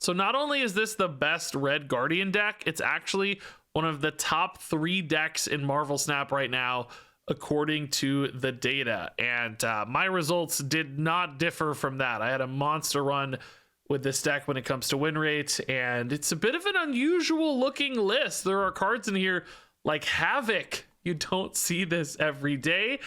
So not only is this the best red Guardian deck, it's actually one of the top 3 decks in Marvel Snap right now, according to the data. And my results did not differ from that. I had a monster run with this deck when it comes to win rate, and it's a bit of an unusual looking list. There are cards in here like HAVOK. You don't see this every day,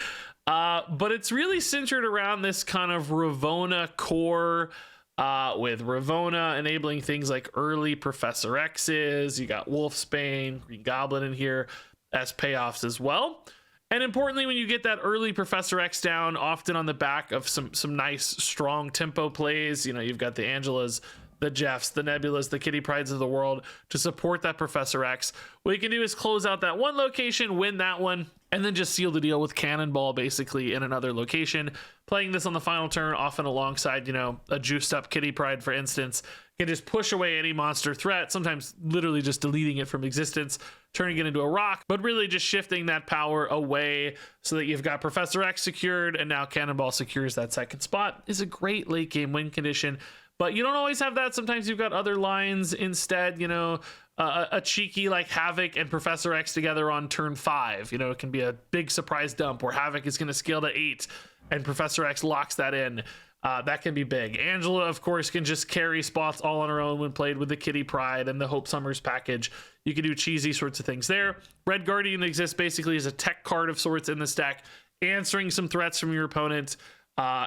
but it's really centered around this kind of Ravonna core, with Ravonna enabling things like early Professor X's. You got Wolfsbane, Green Goblin in here as payoffs as well. And importantly, when you get that early Professor X down, often on the back of some nice strong tempo plays, you know, you've got the Angelas, the Jeffs, the Nebulas, the Kitty Prides of the world to support that Professor X. What you can do is close out that one location, win that one, and then just seal the deal with Cannonball basically in another location. Playing this on the final turn, often alongside, you know, a juiced up Kitty Pride, for instance, can just push away any monster threat, sometimes literally just deleting it from existence, turning it into a rock, but really just shifting that power away so that you've got Professor X secured, and now Cannonball secures that second spot. Is a great late game win condition. But you don't always have that. Sometimes you've got other lines instead, you know, a cheeky like HAVOK and Professor X together on turn 5. You know, it can be a big surprise dump where HAVOK is going to scale to 8 and Professor X locks that in. That can be big. Angela, of course, can just carry spots all on her own when played with the Kitty Pride and the Hope Summers package. You can do cheesy sorts of things there. Red Guardian exists basically as a tech card of sorts in this deck, answering some threats from your opponent.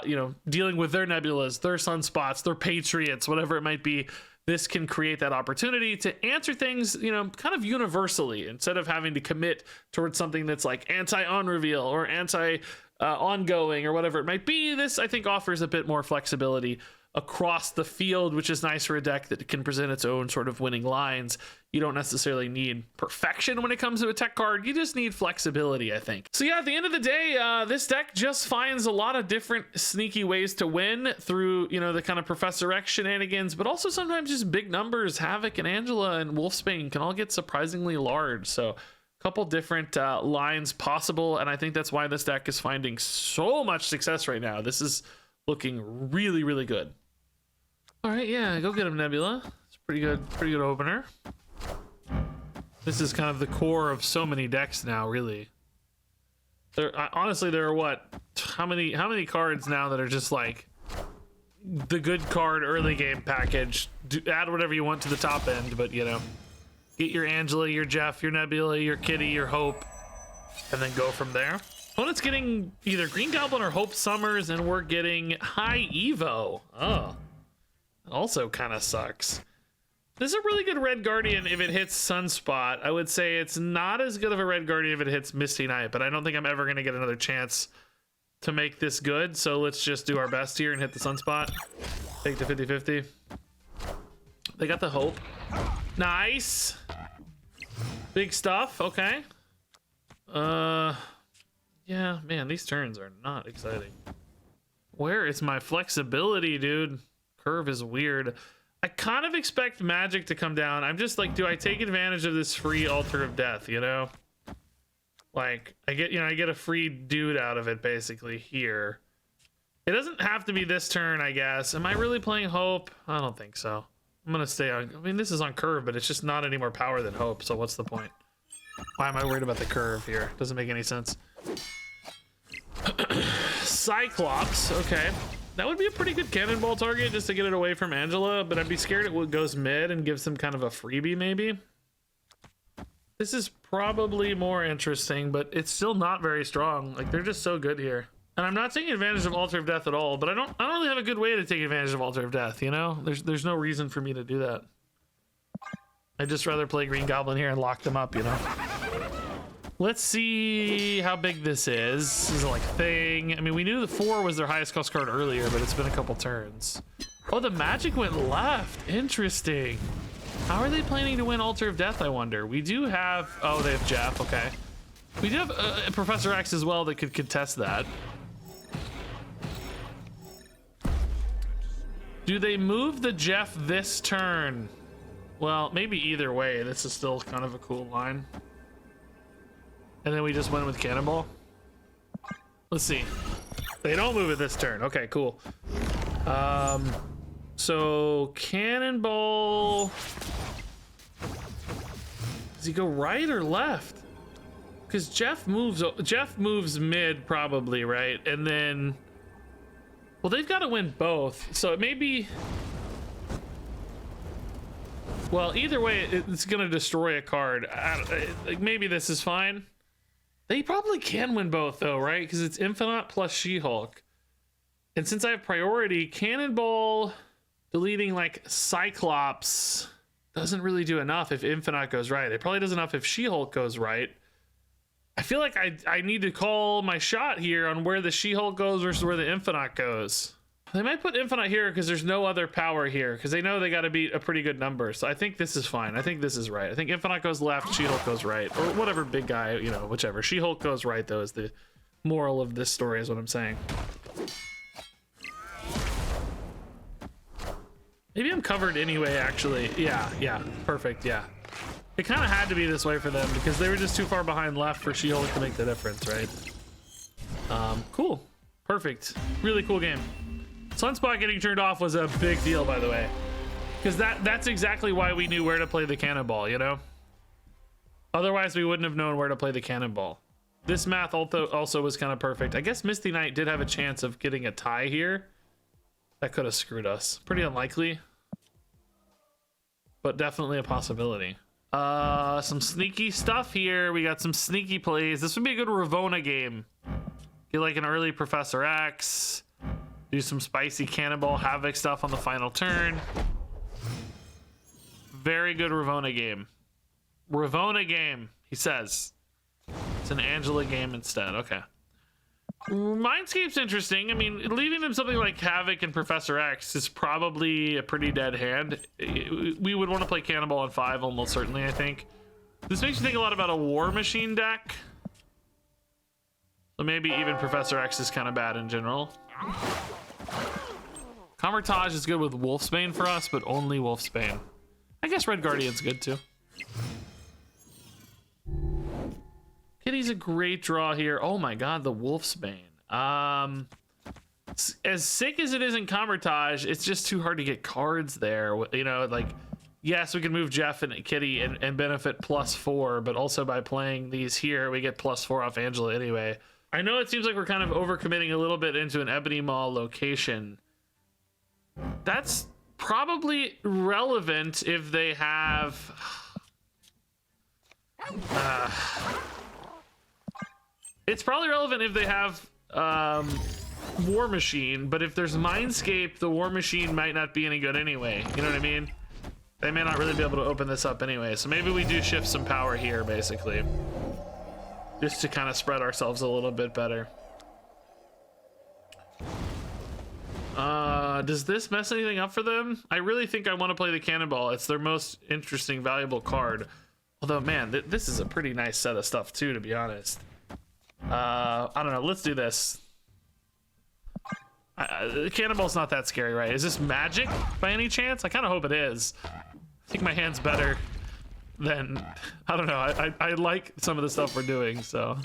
You know, dealing with their Nebulas, their Sunspots, their Patriots, whatever it might be. This can create that opportunity to answer things, you know, kind of universally, instead of having to commit towards something that's like anti-on reveal or anti-ongoing or whatever it might be. This, I think, offers a bit more flexibility across the field, which is nice for a deck that can present its own sort of winning lines. You don't necessarily need perfection when it comes to a tech card. You just need flexibility, I think. So yeah, at the end of the day, this deck just finds a lot of different sneaky ways to win through, you know, the kind of Professor X shenanigans, but also sometimes just big numbers. HAVOK and Angela and Wolfsbane can all get surprisingly large. So a couple different lines possible, and I think that's why this deck is finding so much success right now. This is looking really, really good. All right, yeah, go get him, Nebula. It's a pretty good opener. This is kind of the core of so many decks now, really. Honestly, there are what? How many cards now that are just like the good card early game package? Add whatever you want to the top end, but you know, get your Angela, your Jeff, your Nebula, your Kitty, your Hope, and then go from there. Opponent's getting either Green Goblin or Hope Summers, and we're getting High Evo. Oh. Also kind of sucks. This is a really good Red Guardian if it hits Sunspot. I would say it's not as good of a Red Guardian if it hits Misty Knight, but I don't think I'm ever going to get another chance to make this good. So let's just do our best here and hit the Sunspot. Take the 50-50. They got the Hope. Nice. Big stuff. Okay. Yeah, man, these turns are not exciting. Where is my flexibility, dude? Curve is weird. I kind of expect magic to come down. I'm just like, do I take advantage of this free Altar of Death, you know? Like, I get a free dude out of it basically here. It doesn't have to be this turn, I guess. Am I really playing Hope? I don't think so. I'm gonna stay on, I mean, this is on curve, but it's just not any more power than Hope, so what's the point? Why am I worried about the curve here? Doesn't make any sense. Cyclops, okay. That would be a pretty good Cannonball target just to get it away from Angela, but I'd be scared it goes mid and gives some kind of a freebie maybe. This is probably more interesting, but it's still not very strong. Like, they're just so good here. And I'm not taking advantage of Altar of Death at all, but I don't really have a good way to take advantage of Altar of Death, you know? There's no reason for me to do that. I'd just rather play Green Goblin here and lock them up, you know? Let's see how big this is. This is like thing. I mean, we knew the 4 was their highest cost card earlier, but it's been a couple turns. Oh, the magic went left. Interesting. How are they planning to win Altar of Death, I wonder? We do have... Oh, they have Jeff. Okay. We do have Professor X as well that could contest that. Do they move the Jeff this turn? Well, maybe either way. This is still kind of a cool line. And then we just went with Cannonball. Let's see. They don't move it this turn. Okay, cool. So Cannonball, does he go right or left? Because Jeff moves mid probably, right? And then, well, they've got to win both. So it may be, well, either way, it's gonna destroy a card. Like maybe this is fine. They probably can win both though, right? Because it's Infinite plus She-Hulk. And since I have priority, Cannonball deleting like Cyclops doesn't really do enough if Infinite goes right. It probably does enough if She-Hulk goes right. I feel like I need to call my shot here on where the She-Hulk goes versus where the Infinite goes. They might put Infinite here because there's no other power here because they know they got to beat a pretty good number. So I think this is fine. I think this is right. I think Infinite goes left, She-Hulk goes right, or whatever big guy, you know, whichever. She-Hulk goes right though is the moral of this story is what I'm saying. Maybe I'm covered anyway, actually. Yeah, perfect, yeah. It kind of had to be this way for them because they were just too far behind left for She-Hulk to make the difference, right? Cool, perfect, really cool game. Sunspot getting turned off was a big deal, by the way, because that's exactly why we knew where to play the Cannonball, you know? Otherwise, we wouldn't have known where to play the Cannonball. This math also was kind of perfect. I guess Misty Knight did have a chance of getting a tie here. That could have screwed us. Pretty unlikely, but definitely a possibility. Some sneaky stuff here. We got some sneaky plays. This would be a good Ravona game. Get like an early Professor X. Do some spicy Cannonball Havoc stuff on the final turn. Very good Ravona game. Ravona game, he says. It's an Angela game instead. Okay. Mindscape's interesting. I mean, leaving them something like Havoc and Professor X is probably a pretty dead hand. We would want to play Cannonball on 5 almost certainly, I think. This makes me think a lot about a War Machine deck. So maybe even Professor X is kind of bad in general. Convertage is good with Wolfsbane for us, but only Wolfsbane. I guess Red Guardian's good too. Kitty's a great draw here. Oh my god, the Wolfsbane. As sick as it is in Convertage, it's just too hard to get cards there. You know, like, yes, we can move Jeff and Kitty and benefit +4, but also by playing these here, we get +4 off Angela anyway. I know it seems like we're kind of overcommitting a little bit into an Ebony Mall location. That's probably relevant if they have... it's probably relevant if they have War Machine, but if there's Mindscape, the War Machine might not be any good anyway. You know what I mean? They may not really be able to open this up anyway, so maybe we do shift some power here, basically. Just to kind of spread ourselves a little bit better. Does this mess anything up for them? I really think I want to play the Cannonball. It's their most interesting, valuable card. Although, man, this is a pretty nice set of stuff too, to be honest. I don't know. Let's do this. The Cannonball's not that scary, right? Is this magic by any chance? I kind of hope it is. I think my hand's better than... I don't know. I like some of the stuff we're doing, so...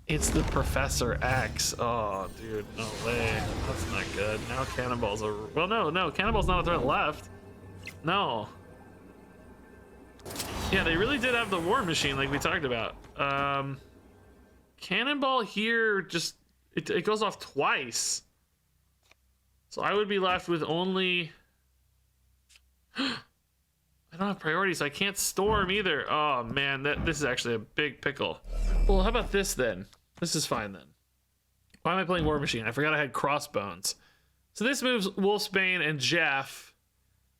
It's the Professor X. Oh, dude, no way. That's not good. Now Cannonball's a... Well, no. Cannonball's not a threat left. No. Yeah, they really did have the War Machine like we talked about. Cannonball here just... It goes off twice. So I would be left with only... I don't have priority, so I can't storm either. Oh, man, this is actually a big pickle. Well, how about this, then? This is fine, then. Why am I playing War Machine? I forgot I had Crossbones. So this moves Wolfsbane and Jeff,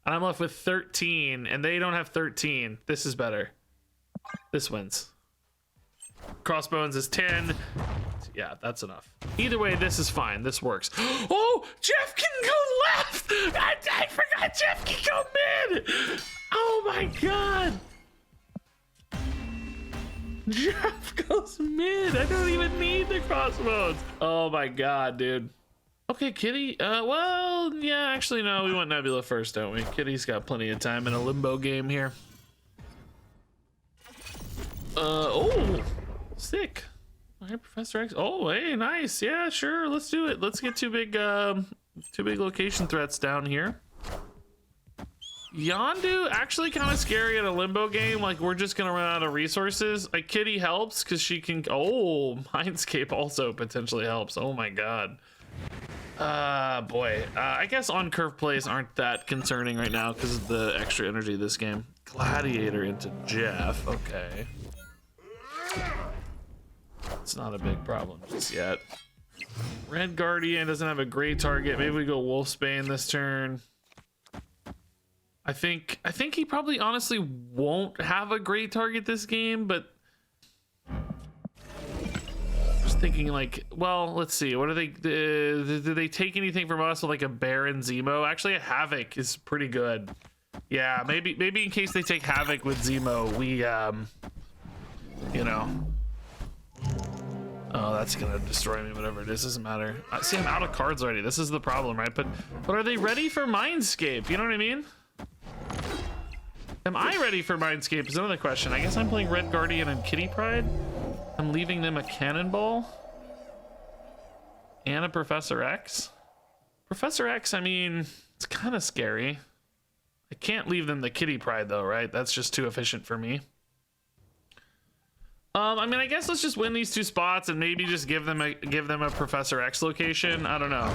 and I'm left with 13, and they don't have 13. This is better. This wins. Crossbones is 10. Yeah, that's enough. Either way, this is fine. This works. Oh, Jeff can go left! I forgot Jeff can go mid! Oh my god! Jeff goes mid! I don't even need the crossbones! Oh my god, dude. Okay, Kitty. Well, yeah, actually, no. We want Nebula first, don't we? Kitty's got plenty of time in a limbo game here. Oh! Sick. All right, Professor X. Oh, hey, nice. Yeah, sure. Let's do it. Let's get two big Two big location threats down here. Yondu, actually kind of scary in a limbo game. Like, we're just gonna run out of resources. Like, Kitty helps because she can. Oh, Mindscape also potentially helps. Oh my god. Boy. I guess on curve plays aren't that concerning right now because of the extra energy of this game. Gladiator into Jeff. Okay. It's not a big problem just yet. Red Guardian doesn't have a great target. Maybe we go Wolfsbane this turn. I think he probably honestly won't have a great target this game, but just thinking like, well, let's see. What are they? Do they take anything from us with like a Baron Zemo? Actually, a Havoc is pretty good. Yeah, maybe in case they take Havoc with Zemo, we you know. Oh, that's gonna destroy me. Whatever it is, doesn't matter. See, I'm out of cards already. This is the problem, right? But are they ready for Mindscape? You know what I mean? Am I ready for Mindscape is another question. I guess I'm playing Red Guardian and Kitty Pride. I'm leaving them a Cannonball and a Professor X. Professor X, I mean, it's kind of scary. I can't leave them the Kitty Pride though, right? That's just too efficient for me. I mean, I guess let's just win these two spots and maybe just give them a Professor X location. I don't know.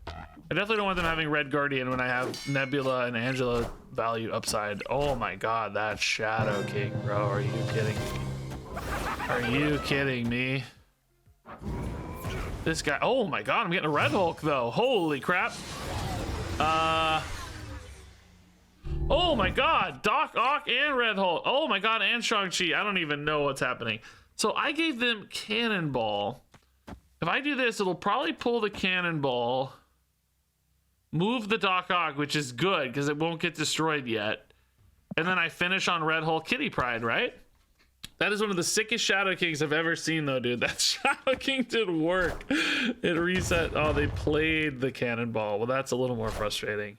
I definitely don't want them having Red Guardian when I have Nebula and Angela value upside. Oh my god, that Shadow King, bro. Are you kidding me? Are you kidding me? This guy, oh my god, I'm getting a Red Hulk though. Holy crap. Oh my god, Doc Ock and Red Hulk. Oh my god, and Shang-Chi. I don't even know what's happening. So I gave them Cannonball. If I do this, it'll probably pull the Cannonball. Move the Doc Ock, which is good because it won't get destroyed yet. And then I finish on Red Hulk Kitty Pride, right? That is one of the sickest Shadow Kings I've ever seen, though, dude. That Shadow King did work. It reset. Oh, they played the Cannonball. Well, that's a little more frustrating.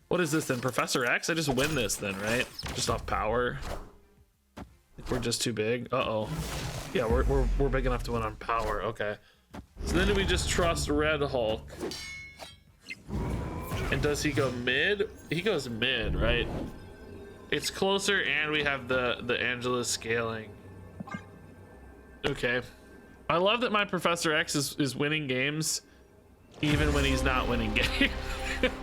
What is this then? Professor X? I just win this then, right? Just off power. I think we're just too big. Uh-oh. Yeah, we're big enough to win on power. Okay. So then do we just trust Red Hulk? And does he go mid? He goes mid, right? It's closer and we have the Angela scaling. Okay. I love that my Professor X is winning games even when he's not winning games.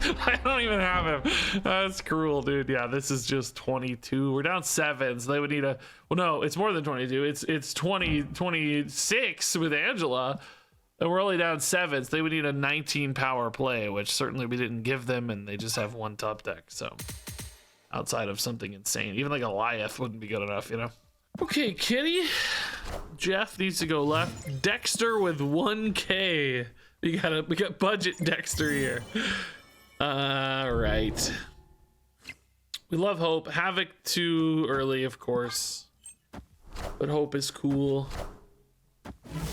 I don't even have him. That's cruel, dude. Yeah, this is just 22. We're down 7, so they would need a... Well, no, it's more than 22. It's 26 with Angela. And we're only down 7, so they would need a 19 power play, which certainly we didn't give them, and they just have 1 top deck, so outside of something insane. Even like a Goliath wouldn't be good enough, you know? Okay, Kitty. Jeff needs to go left. Dexter with 1K. We got budget Dexter here. Right. We love Hope. Havoc too early, of course. But Hope is cool.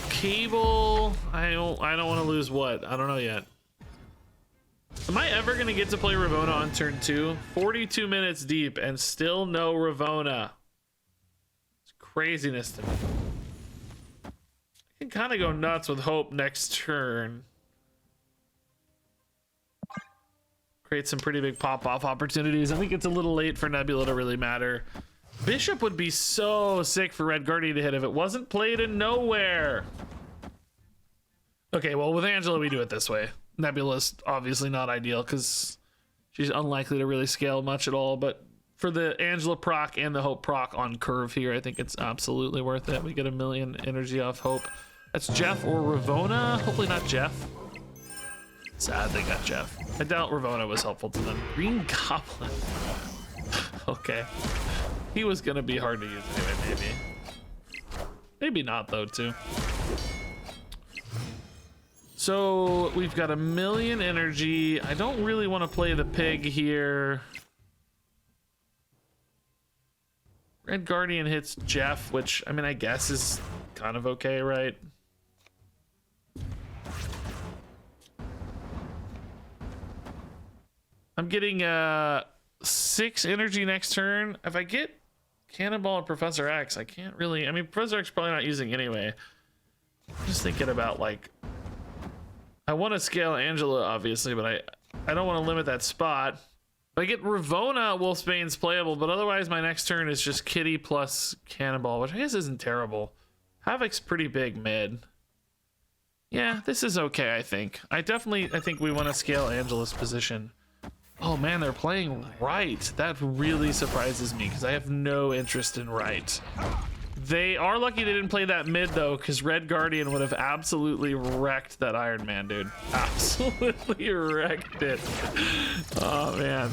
Cable, I don't want to lose what? I don't know yet. Am I ever gonna get to play Ravona on turn 2? 42 minutes deep and still no Ravona. It's craziness to me. I can kind of go nuts with Hope next turn. Create some pretty big pop-off opportunities. I think it's a little late for Nebula to really matter. Bishop would be so sick for Red Guardian to hit if it wasn't played in nowhere. Okay, well, with Angela, we do it this way. Nebula's obviously not ideal because she's unlikely to really scale much at all. But for the Angela proc and the Hope proc on curve here, I think it's absolutely worth it. We get 1,000,000 energy off Hope. That's Jeff or Ravona. Hopefully not Jeff. Sad they got Jeff. I doubt Ravona was helpful to them. Green Goblin. Okay. He was gonna be hard to use anyway, maybe. Maybe not though, too. So we've got 1,000,000 energy. I don't really want to play the pig here. Red Guardian hits Jeff, which I mean I guess is kind of okay, right? I'm getting 6 energy next turn. If I get Cannonball and Professor X, I can't really... I mean, Professor X probably not using anyway. I'm just thinking about, like... I want to scale Angela, obviously, but I don't want to limit that spot. If I get Ravona, Wolfsbane's playable, but otherwise my next turn is just Kitty plus Cannonball, which I guess isn't terrible. Havok's pretty big mid. Yeah, this is okay, I think. I think we want to scale Angela's position. Oh man, they're playing right. That really surprises me because I have no interest in right. They are lucky they didn't play that mid though, because Red Guardian would have absolutely wrecked that Iron Man, dude. Absolutely wrecked it. Oh man.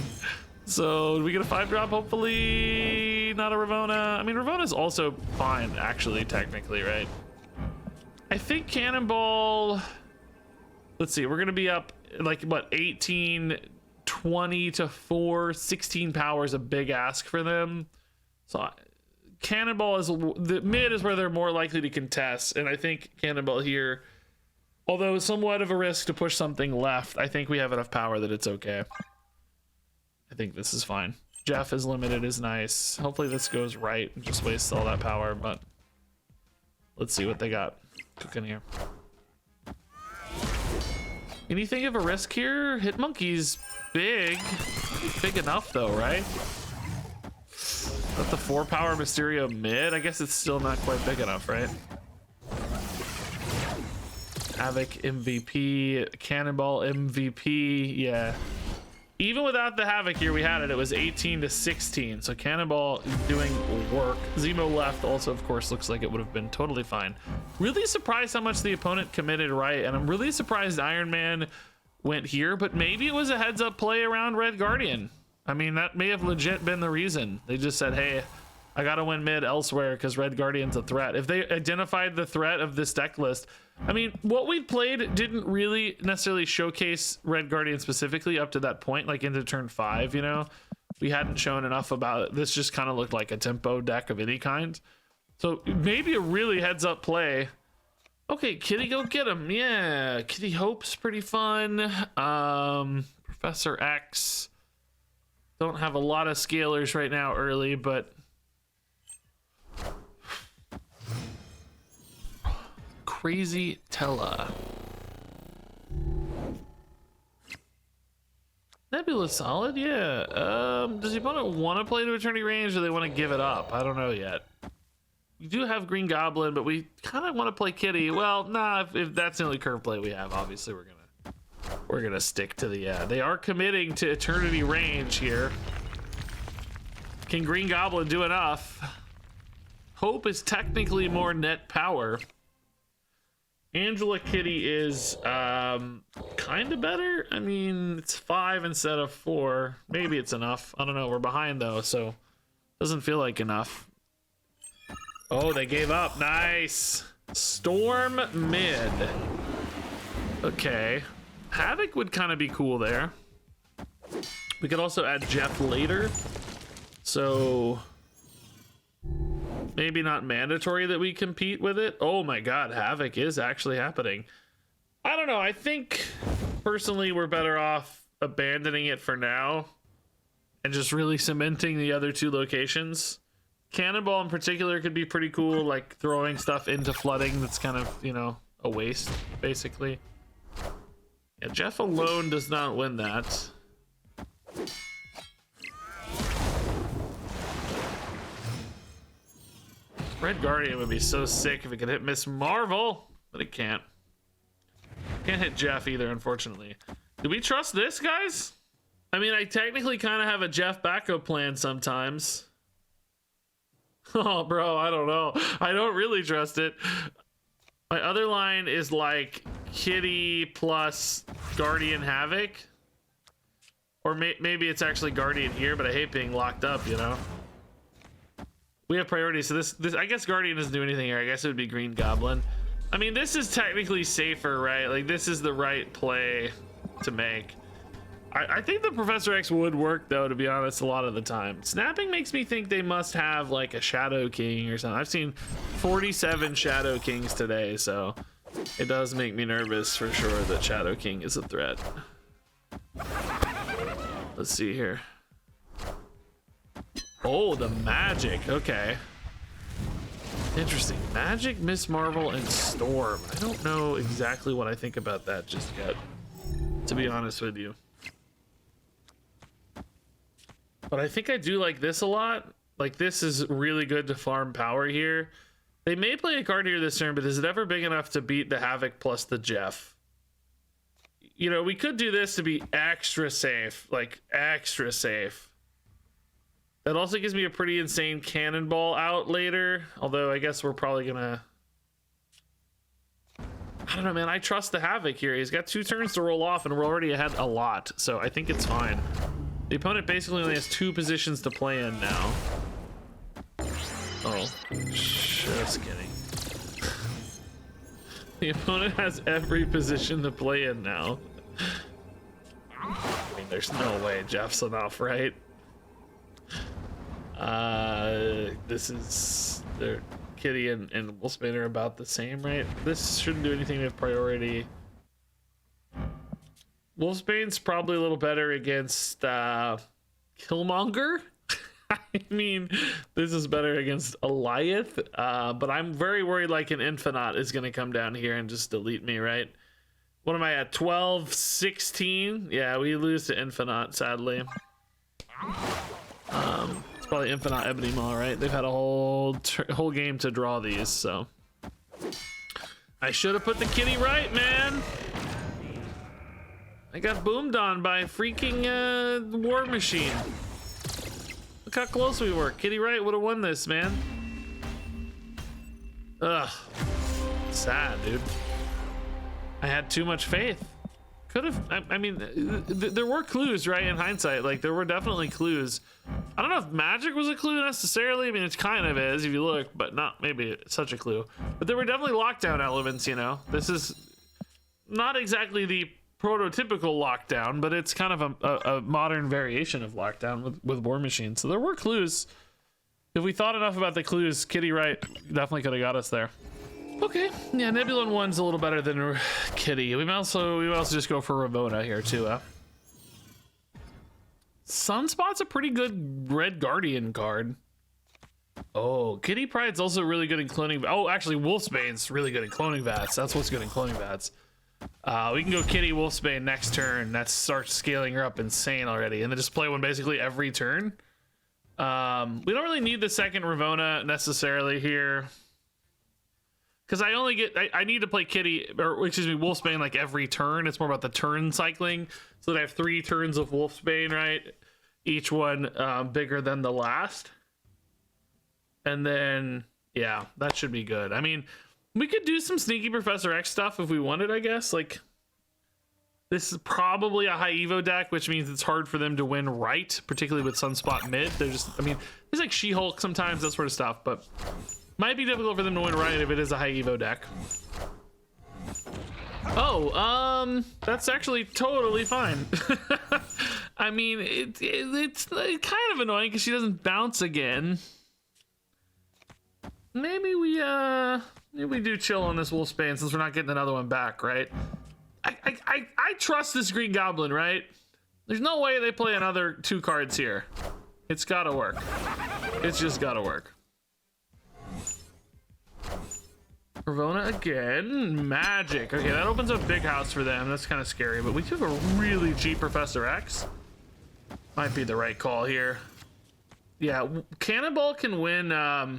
So do we get a 5-drop? Hopefully not a Ravona. I mean, Ravona's also fine, actually, technically, right? I think Cannonball. Let's see. We're gonna be up like what, 18, 20 to 4, 16 power is a big ask for them. So. Cannonball is the mid is where they're more likely to contest, and I think Cannonball here, although somewhat of a risk to push something left, I think we have enough power that it's okay. I think this is fine. Jeff is limited is nice. Hopefully this goes right and just wastes all that power, but let's see what they got cooking here. Anything of a risk here? Hitmonkey's big enough though, right? Got the 4-power Mysterio mid. I guess it's still not quite big enough, right? Havok MVP, Cannonball MVP. Yeah. Even without the Havok here, we had it. It was 18 to 16. So Cannonball doing work. Zemo left also, of course, looks like it would have been totally fine. Really surprised how much the opponent committed right. And I'm really surprised Iron Man went here. But maybe it was a heads-up play around Red Guardian. I mean, that may have legit been the reason. They just said, hey, I gotta win mid elsewhere because Red Guardian's a threat. If they identified the threat of this deck list, I mean, what we played didn't really necessarily showcase Red Guardian specifically up to that point, like into turn 5, you know? We hadn't shown enough about it. This just kind of looked like a tempo deck of any kind. So maybe a really heads up play. Okay, Kitty, go get him. Yeah, Kitty Hope's pretty fun. Professor X. Don't have a lot of scalers right now early, but Crazy Tella. Nebula solid, yeah. Does the opponent want to play to eternity range or they want to give it up? I don't know yet. We do have Green Goblin, but we kind of want to play Kitty. Well, nah, if that's the only curve play we have, obviously we're gonna stick to the they are committing to eternity range here. Can Green Goblin do enough? Hope is technically more net power. Angela Kitty is kind of better. I mean, it's 5 instead of 4. Maybe it's enough. I don't know. We're behind though, so doesn't feel like enough. Oh, they gave up. Nice. Storm mid. Okay. Havok would kind of be cool there. We could also add Jeff later. So maybe not mandatory that we compete with it. Oh my god, Havok is actually happening. I don't know. I think personally we're better off abandoning it for now and just really cementing the other 2 locations. Cannonball in particular could be pretty cool, like throwing stuff into flooding that's kind of, you know, a waste basically. Yeah, Jeff alone does not win that. Red Guardian would be so sick if it could hit Miss Marvel, but it can't. Can't hit Jeff either, unfortunately. Do we trust this, guys? I mean, I technically kind of have a Jeff backup plan sometimes. Oh, bro, I don't know. I don't really trust it. My other line is like Kitty plus Guardian Havok. Or maybe it's actually Guardian here, but I hate being locked up, you know? We have priorities, so this I guess Guardian doesn't do anything here. I guess it would be Green Goblin. I mean, this is technically safer, right? Like, this is the right play to make. I think the Professor X would work, though, to be honest, a lot of the time. Snapping makes me think they must have, like, a Shadow King or something. I've seen 47 Shadow Kings today, so it does make me nervous for sure that Shadow King is a threat. Let's see here. Oh, the magic. Okay. Interesting. Magic, Miss Marvel, and Storm. I don't know exactly what I think about that just yet, to be honest with you. But I think I do like this a lot. Like, this is really good to farm power here. They may play a card here this turn, but is it ever big enough to beat the Havoc plus the Jeff? You know, we could do this to be extra safe. Like, extra safe. That also gives me a pretty insane cannonball out later. Although, I guess we're probably gonna... I don't know, man. I trust the Havoc here. He's got 2 turns to roll off, and we're already ahead a lot. So I think it's fine. The opponent basically only has 2 positions to play in now. Oh, just kidding. The opponent has every position to play in now. I mean, there's no way Jeff's enough, right? This is... Kitty and Wolfsbane are about the same, right? This shouldn't do anything with priority. Wolfsbane's probably a little better against Killmonger. I mean, this is better against Eliath, but I'm very worried like an Infinite is going to come down here and just delete me, right? What am I at? 12, 16? Yeah, we lose to Infinite, sadly. It's probably Infinite Ebony Maw, right? They've had a whole game to draw these, so. I should have put the kitty right, man. I got boomed on by a freaking War Machine. Look how close we were. Kitty Wright would have won this, man. Ugh. Sad, dude. I had too much faith. Could have, I mean, there were clues, right, in hindsight. Like, there were definitely clues. I don't know if magic was a clue necessarily. I mean, it kind of is if you look, but not maybe such a clue. But there were definitely lockdown elements, you know. This is not exactly the prototypical lockdown, but it's kind of a modern variation of lockdown with War Machine. So there were clues. If we thought enough about the clues, Kitty Wright definitely could have got us there. Okay, yeah, Nebulon 1's a little better than Kitty. We also just go for Ravona here too. Sunspot's a pretty good Red Guardian card. Oh, Kitty Pride's also really good in cloning. Oh, actually, Wolfsbane's really good at cloning vats. That's what's good in cloning vats. We can go Kitty Wolfsbane next turn. That starts scaling her up insane already, and then just play one basically every turn. We don't really need the second Ravona necessarily here, because I need to play Kitty, or excuse me, Wolfsbane like every turn. It's more about the turn cycling, so that I have 3 turns of Wolfsbane, right? Each one bigger than the last, and then yeah, that should be good. I mean, we could do some sneaky Professor X stuff if we wanted, I guess. Like, this is probably a high Evo deck, which means it's hard for them to win right, particularly with Sunspot mid. They're just, I mean, it's like She-Hulk sometimes, that sort of stuff, but might be difficult for them to win right if it is a high Evo deck. Oh, that's actually totally fine. I mean, it's kind of annoying because she doesn't bounce again. Maybe we do chill on this Wolfsbane since we're not getting another one back, right? I trust this Green Goblin, right? There's no way they play another 2 cards here. It's gotta work. It's just gotta work. Ravona again. Magic. Okay, that opens up big house for them. That's kind of scary, but we do have a really cheap Professor X. Might be the right call here. Yeah, Cannonball can win. I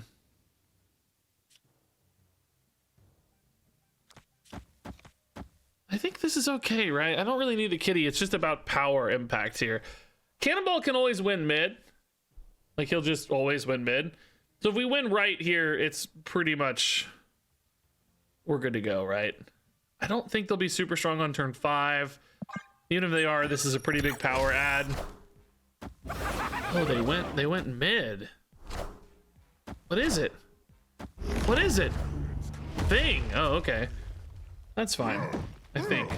think this is okay, right? I don't really need a kitty. It's just about power impact here. Cannonball can always win mid. Like, he'll just always win mid. So if we win right here, it's pretty much... we're good to go, right? I don't think they'll be super strong on turn 5. Even if they are, this is a pretty big power add. Oh, they went mid. What is it? What is it? Thing. Oh, okay. That's fine, I think.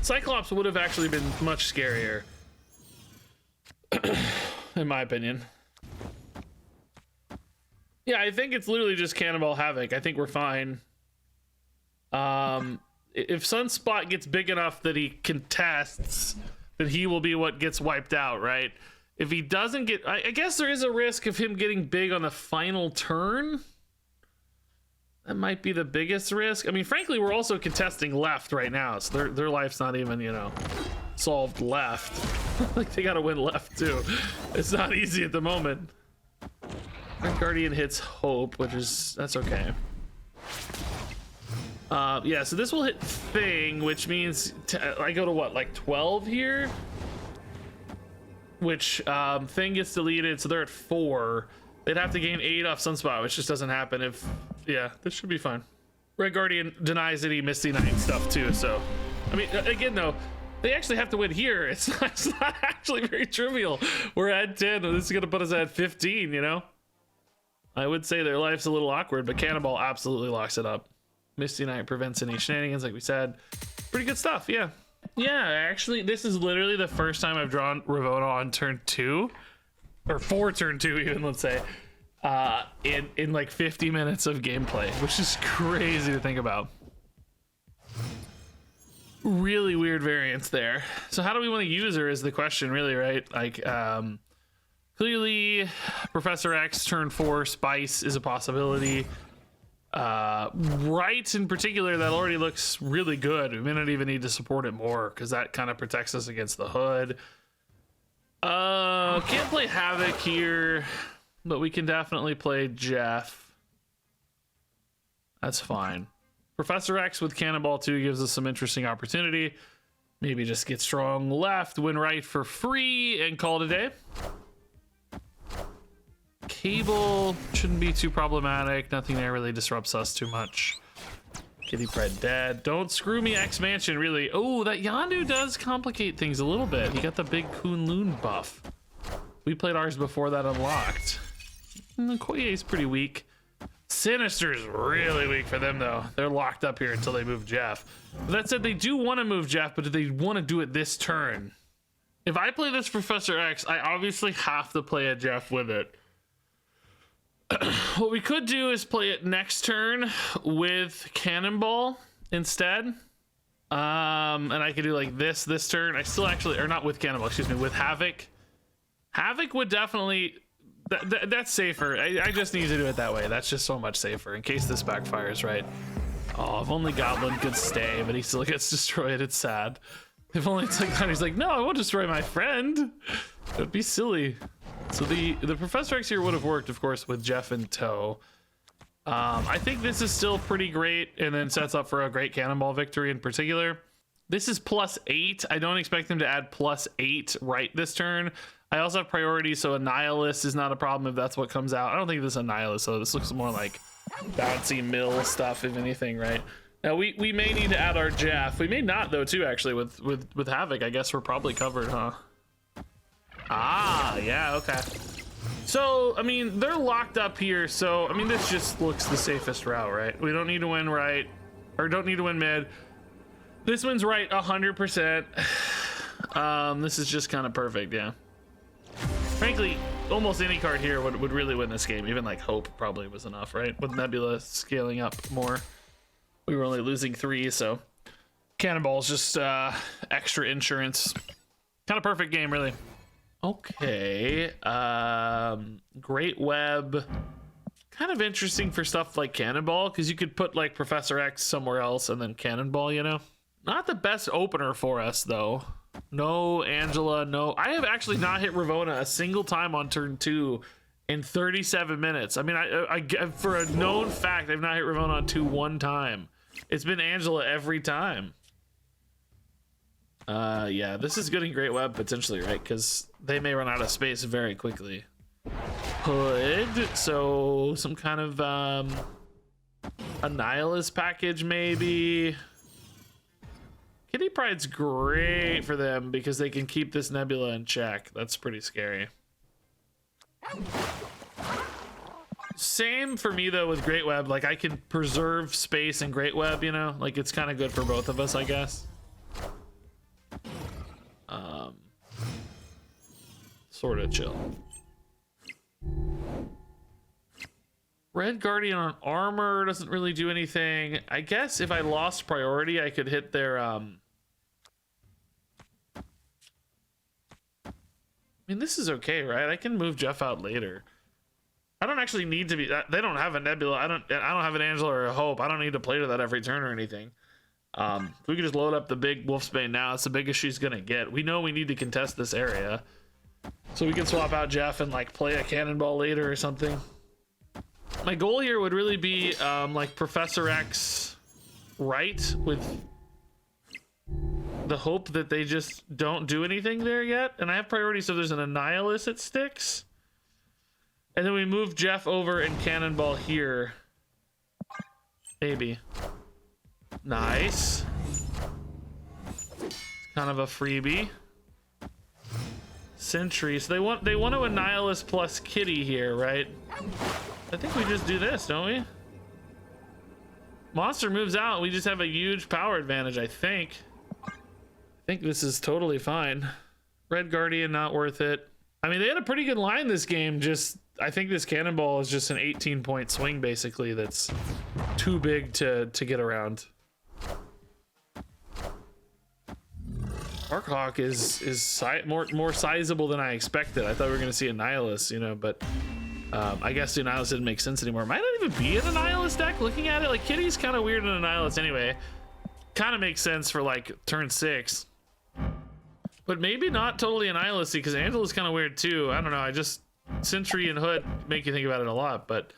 Cyclops would have actually been much scarier, in my opinion. Yeah, I think it's literally just Cannonball Havoc. I think we're fine. If Sunspot gets big enough that he contests, then he will be what gets wiped out, right? If he doesn't get, I guess there is a risk of him getting big on the final turn. That might be the biggest risk. I mean, frankly, we're also contesting left right now, so their life's not even, you know, solved left. Like, they gotta win left too. It's not easy at the moment. Red Guardian hits Hope, which is, that's okay. Yeah, so this will hit Thing, which means I go to what, like 12 here? Which Thing gets deleted, so they're at 4. They'd have to gain 8 off Sunspot, which just doesn't happen if, yeah, this should be fine. Red Guardian denies any Misty Knight stuff too, so. I mean, again though, they actually have to win here. It's not actually very trivial. We're at 10, this is gonna put us at 15, you know? I would say their life's a little awkward, but Cannonball absolutely locks it up. Misty Knight prevents any shenanigans, like we said. Pretty good stuff, yeah. Yeah, actually, this is literally the first time I've drawn Ravona on turn 2. Or 4 turn 2 even, let's say. In like 50 minutes of gameplay, which is crazy to think about. Really weird variance there. So how do we want to use her is the question, really, right? Like, clearly, Professor X turn 4 Spice is a possibility. Right in particular, that already looks really good. We may not even need to support it more because that kind of protects us against the hood. Can't play Havoc here, but we can definitely play Jeff. That's fine. Professor X with Cannonball 2 gives us some interesting opportunity. Maybe just get strong left, win right for free, and call it a day. Cable shouldn't be too problematic. Nothing there really disrupts us too much. Kitty Pride dead. Don't screw me, X-Mansion, really. Oh, that Yondu does complicate things a little bit. He got the big Kunlun buff. We played ours before that unlocked. Koye's pretty weak. Sinister's really weak for them, though. They're locked up here until they move Jeff. But that said, they do want to move Jeff, but do they want to do it this turn? If I play this Professor X, I obviously have to play a Jeff with it. What we could do is play it next turn with Cannonball instead. And I could do like this turn. I still actually, or not with Cannonball, excuse me, with Havoc. Havoc would definitely, that's safer. I just need to do it that way. That's just so much safer in case this backfires, right? Oh, if only Goblin could stay, but he still gets destroyed. It's sad. If only it's like that. He's like, no, I won't destroy my friend. That'd be silly. So the Professor X here would have worked, of course, with Jeff in tow. I think this is still pretty great and then sets up for a great Cannonball victory in particular. This is +8. I don't expect them to add +8 right this turn. I also have priority, so a Nihilist is not a problem if that's what comes out. I don't think this is a Nihilist, so this looks more like bouncy mill stuff, if anything, right? Now, we may need to add our Jeff. We may not, though, too, actually, with Havoc. I guess we're probably covered, huh? Ah, yeah, okay. So, I mean, they're locked up here, so, I mean, this just looks the safest route, right? We don't need to win right, or don't need to win mid. This one's right 100%. This is just kind of perfect, yeah. Frankly, almost any card here would really win this game. Even, like, Hope probably was enough, right? With Nebula scaling up more. We were only losing 3, so Cannonball's just extra insurance. Kind of perfect game, really. Okay, Great Web, kind of interesting for stuff like Cannonball, because you could put like Professor X somewhere else and then Cannonball, you know? Not the best opener for us, though. No Angela, no. I have actually not hit Ravona a single time on turn 2 in 37 minutes. I mean, I for a known fact, I've not hit Ravona on 2 one time. It's been Angela every time. Yeah, this is good in Great Web potentially, right? Because they may run out of space very quickly. Hood, so some kind of a Nihilist package maybe. Kitty Pride's great for them because they can keep this Nebula in check. That's pretty scary. Same for me though with Great Web. Like I can preserve space in Great Web, you know? Like it's kind of good for both of us, I guess. Sort of chill. Red Guardian on armor doesn't really do anything. I guess if I lost priority, I could hit their mean, this is okay, right? I can move Jeff out later. I don't actually need to be. They don't have a Nebula. I don't have an Angela or a Hope. I don't need to play to that every turn or anything. We can just load up the big Wolfsbane now. It's the biggest she's gonna get. We know we need to contest this area, so we can swap out Jeff and like play a Cannonball later or something. My goal here would really be like Professor X, right, with the hope that they just don't do anything there yet. And I have priority, so there's an Annihilus that sticks. And then we move Jeff over and Cannonball here. Maybe. Nice. It's kind of a freebie. Sentry. So they want to Annihilus plus Kitty here, right? I think we just do this, don't we? Monster moves out. We just have a huge power advantage, I think. I think this is totally fine. Red Guardian, not worth it. I mean, they had a pretty good line this game. Just, I think this Cannonball is just an 18-point swing, basically, that's too big to get around. Darkhawk is more sizable than I expected. I thought we were going to see a Nihilus, you know, but I guess the Nihilus didn't make sense anymore. Might not even be in a Nihilus deck looking at it. Like, Kitty's kind of weird in a Nihilus anyway. Kind of makes sense for, like, turn 6. But maybe not totally Annihilus because Angela's kind of weird too. I don't know. I just Sentry and Hood make you think about it a lot, but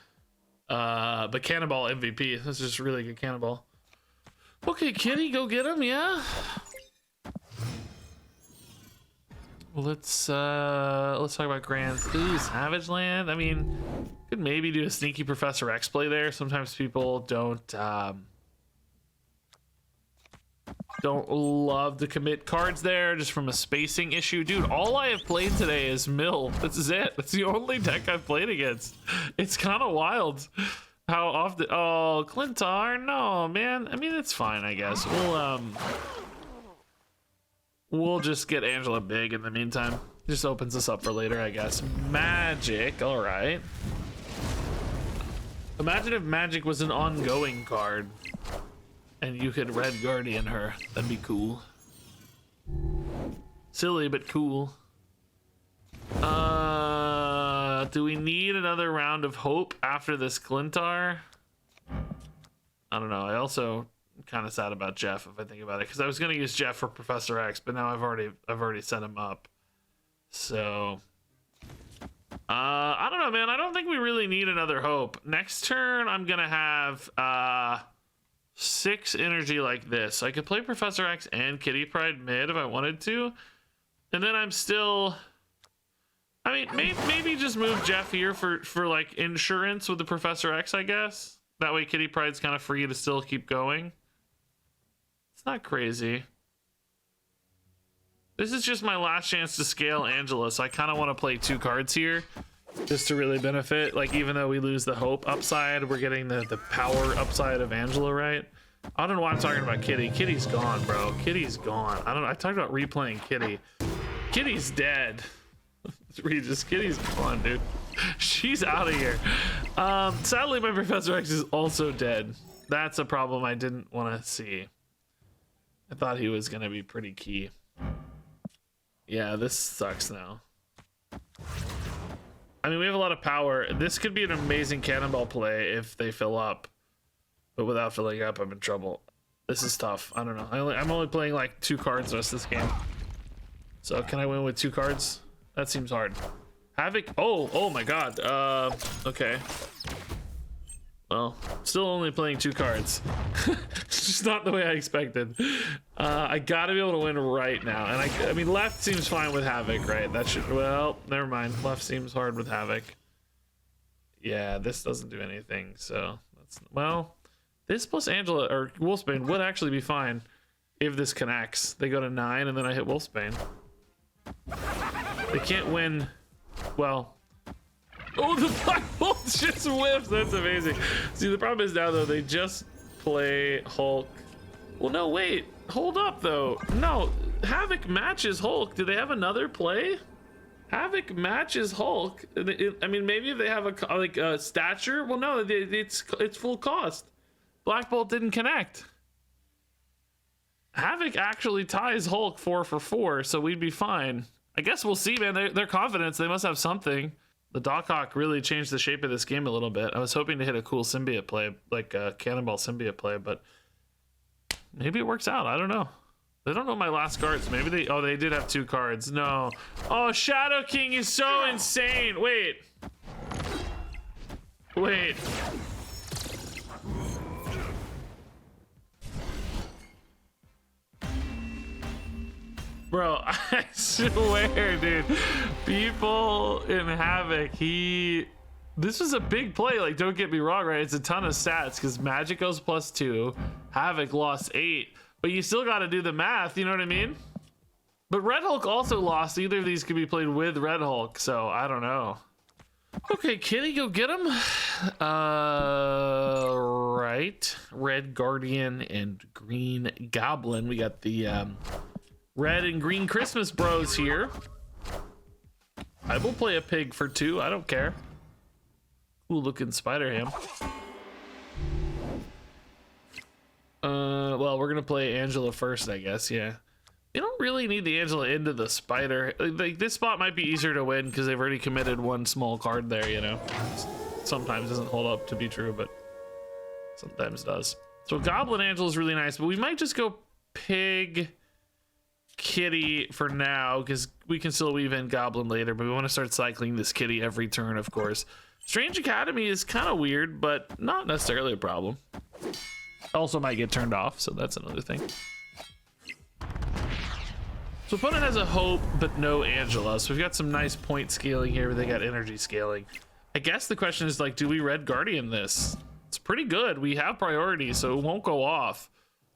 Cannonball MVP. That's just really good Cannonball. Okay, Kitty, go get him, yeah. Well, let's talk about Grants. Ooh, Savage Land. I mean, could maybe do a sneaky Professor X play there. Sometimes people don't love to commit cards there just from a spacing issue. Dude, all I have played today is Mill. This is it. That's the only deck I've played against. It's kind of wild how often. Oh, Clintar, no, man. I mean, it's fine, I guess. We'll just get Angela big in the meantime. Just opens us up for later, I guess. Magic, all right. Imagine if Magic was an ongoing card and you could Red Guardian her. That'd be cool. Silly, but cool. Do we need another round of Hope after this Clintar? I don't know. I also am kind of sad about Jeff if I think about it, because I was gonna use Jeff for Professor X, but now I've already set him up. So I don't know, man. I don't think we really need another Hope. Next turn I'm gonna have 6 energy like this. I could play Professor X and Kitty Pryde mid if I wanted to, and then I'm still, I mean, maybe just move Jeff here for like insurance with the Professor X, I guess. That way Kitty Pryde's kind of free to still keep going. It's not crazy. This is just my last chance to scale Angela, so I kind of want to play 2 cards here just to really benefit. Like, even though we lose the Hope upside, we're getting the power upside of Angela, right? I don't know why I'm talking about Kitty. Kitty's gone, bro. Kitty's gone. I don't know. I talked about replaying Kitty. Kitty's dead. Regis, Kitty's gone, dude. She's out of here. Sadly, my Professor X is also dead. That's a problem I didn't want to see. I thought he was going to be pretty key. Yeah, this sucks now. I mean, we have a lot of power. This could be an amazing Cannonball play if they fill up. But without filling up, I'm in trouble. This is tough. I don't know. I'm only playing like 2 cards the rest of this game. So can I win with 2 cards? That seems hard. Havoc. Oh my god. Okay. Well, still only playing 2 cards. It's just not the way I expected. I gotta be able to win right now. And I mean, left seems fine with Havoc, right? That should, well, never mind. Left seems hard with Havoc. Yeah, this doesn't do anything. So that's, well, this plus Angela or Wolfsbane would actually be fine if this connects. They go to 9 and then I hit Wolfsbane. They can't win. Well, oh, the Black Bolt just whiffs. That's amazing. See, the problem is now, though, they just play Hulk. Well, no, wait. Hold up, though. No, Havoc matches Hulk. Do they have another play? Havoc matches Hulk. I mean, maybe if they have a stature. Well, no, it's full cost. Black Bolt didn't connect. Havoc actually ties Hulk 4 for 4, so we'd be fine. I guess we'll see, man. They're confident. They must have something. The Doc Hawk really changed the shape of this game a little bit. I was hoping to hit a cool symbiote play, like a Cannonball symbiote play, but maybe it works out. I don't know. They don't know my last cards. Maybe they... Oh, they did have 2 cards. No. Oh, Shadow King is so insane. Wait. Wait. Bro, I swear, dude. People in Havoc, this was a big play. Like, don't get me wrong, right? It's a ton of stats because Magic goes +2. Havoc lost 8. But you still got to do the math, you know what I mean? But Red Hulk also lost. Either of these could be played with Red Hulk, so I don't know. Okay, Kitty, go get him. Right. Red Guardian and Green Goblin. We got the red and green Christmas bros here. I will play a pig for 2. I don't care. Cool looking Spider Ham. Well, we're gonna play Angela first, I guess. Yeah, you don't really need the Angela into the Spider. Like, this spot might be easier to win because they've already committed 1 small card there. You know, sometimes doesn't hold up to be true, but sometimes does. So Goblin Angela is really nice, but we might just go pig Kitty for now because we can still weave in Goblin later. But we want to start cycling this Kitty every turn, of course. Strange Academy is kind of weird, but not necessarily a problem. Also might get turned off, so that's another thing. So opponent has a Hope, but no Angela. So we've got some nice point scaling here, but they got energy scaling. I guess the question is, like, do we Red Guardian this? It's pretty good. We have priority, so it won't go off.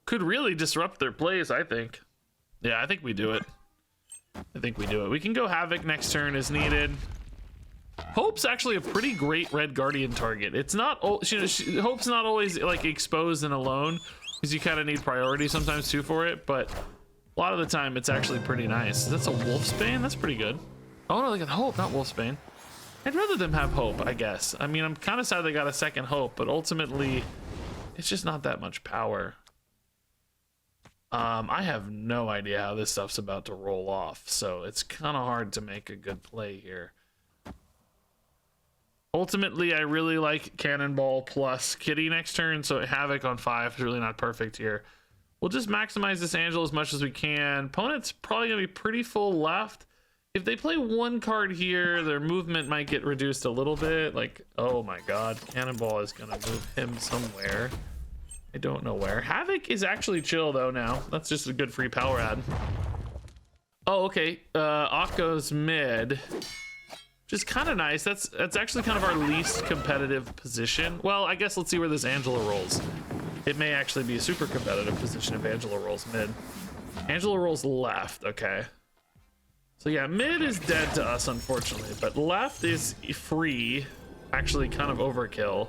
Could really disrupt their plays, I think. Yeah, I think we do it. I think we do it. We can go Havoc next turn as needed. Hope's actually a pretty great Red Guardian target. It's not, Hope's not always like exposed and alone because you kind of need priority sometimes too for it, but a lot of the time it's actually pretty nice. That's a Wolfsbane? That's pretty good. Oh no, they got Hope, not Wolfsbane. I'd rather them have Hope, I guess. I mean, I'm kind of sad they got a second Hope, but ultimately it's just not that much power. I have no idea how this stuff's about to roll off, so it's kind of hard to make a good play here. Ultimately, I really like Cannonball plus Kitty next turn, so Havoc on 5 is really not perfect here. We'll just maximize this Angel as much as we can. Opponent's probably going to be pretty full left. If they play 1 card here, their movement might get reduced a little bit. Like, oh my god, Cannonball is going to move him somewhere. I don't know where. Havoc is actually chill, though, now. That's just a good free power add. Oh, okay. Akko's mid. Which is kind of nice. That's actually kind of our least competitive position. Well, I guess let's see where this Angela rolls. It may actually be a super competitive position if Angela rolls mid. Angela rolls left, okay. So yeah, mid is dead to us, unfortunately, but left is free. Actually kind of overkill.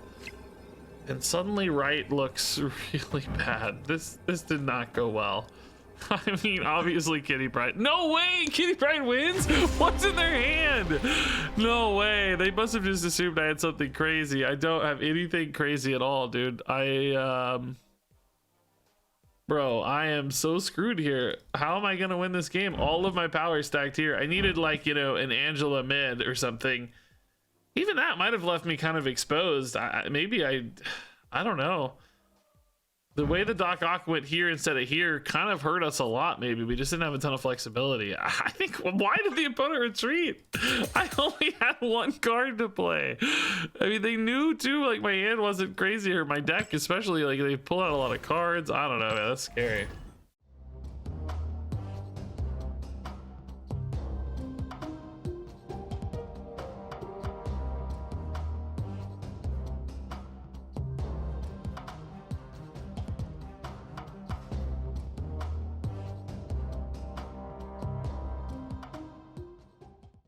And suddenly right looks really bad. This did not go well. I mean, obviously Kitty Pryde. No way! Kitty Pryde wins? What's in their hand? No way. They must have just assumed I had something crazy. I don't have anything crazy at all, dude. Bro, I am so screwed here. How am I going to win this game? All of my power stacked here. I needed, like, you know, an Angela mid or something. Even that might have left me kind of exposed. Maybe I don't know. The way the Doc Ock went here instead of here kind of hurt us a lot, maybe. We just didn't have a ton of flexibility. I think, why did the opponent retreat? I only had 1 card to play. I mean, they knew too, like, my hand wasn't crazy, or my deck especially, like, they pull out a lot of cards. I don't know, man, that's scary.